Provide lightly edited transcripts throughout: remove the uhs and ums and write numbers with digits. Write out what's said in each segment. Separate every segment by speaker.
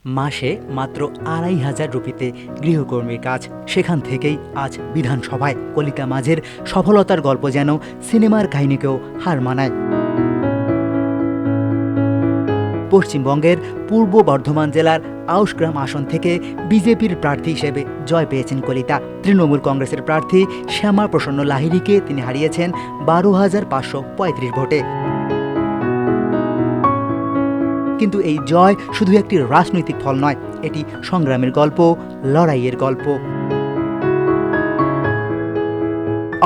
Speaker 1: মাসে মাত্র ২,৫০০ রুপিতে গৃহকর্মীর কাজ, সেখান থেকেই আজ বিধানসভায় কলিতা মাঝের সফলতার গল্প যেন সিনেমার কাহিনীকেও হার মানায়। পশ্চিমবঙ্গের পূর্ব বর্ধমান জেলার আউশগ্রাম আসন থেকে বিজেপির প্রার্থী হিসেবে জয় পেয়েছেন কলিতা। তৃণমূল কংগ্রেসের প্রার্থী শ্যামা প্রসন্ন লাহিড়ীকে তিনি হারিয়েছেন ১২,৫৩৫ ভোটে। কিন্তু এই জয় শুধু একটি রাজনৈতিক ফল নয়, এটি সংগ্রামের গল্প, লড়াইয়ের গল্প।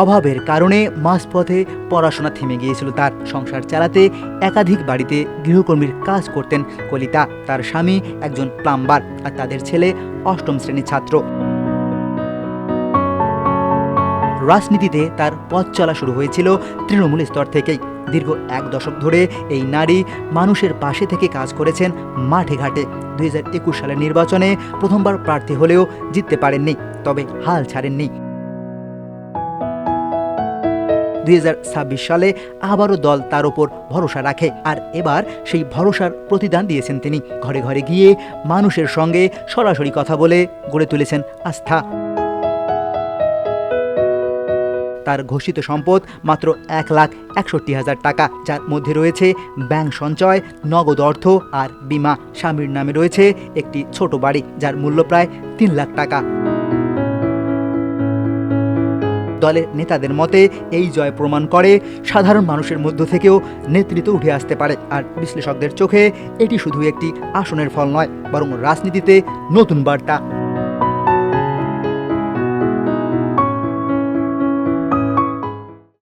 Speaker 1: অভাবের কারণে মাঝপথে পড়াশোনা থেমে গিয়েছিল তার। সংসার চালাতে একাধিক বাড়িতে গৃহকর্মীর কাজ করতেন কলিতা। তার স্বামী একজন প্লাম্বার আর তাদের ছেলে অষ্টম শ্রেণীর ছাত্র। রাজনীতিতে তার পথ চলা শুরু হয়েছিল তৃণমূল স্তর থেকেই। দীর্ঘ ১ দশক ধরে এই নারী মানুষের পাশে থেকে কাজ করেছেন মাঠে ঘাটে। ২০২১ সালের নির্বাচনে প্রথমবার প্রার্থী হলেও জিততে পারেননি, তবে হাল ছাড়েননি। ২০২৬ সালে আবারও দল তার ওপর ভরসা রাখে, আর এবার সেই ভরসার প্রতিদান দিয়েছেন তিনি। ঘরে ঘরে গিয়ে মানুষের সঙ্গে সরাসরি কথা বলে গড়ে তুলেছেন আস্থা। তার ঘোষিত সম্পদ মাত্র ১,৬১,০০০ টাকা, যার মধ্যে রয়েছে ব্যাংক সঞ্চয়, নগদ অর্থ আর বীমা। স্বামীর নামে রয়েছে একটি ছোট বাড়ি, যার মূল্য প্রায় ৩ লাখ টাকা। দলের নেতাদের মতে এই জয় প্রমাণ করে সাধারণ মানুষের মধ্য থেকেও নেতৃত্ব উঠে আসতে পারে। আর বিশ্লেষকদের চোখে এটি শুধু একটি আসনের ফল নয়, বরং রাজনীতিতে নতুন বার্তা।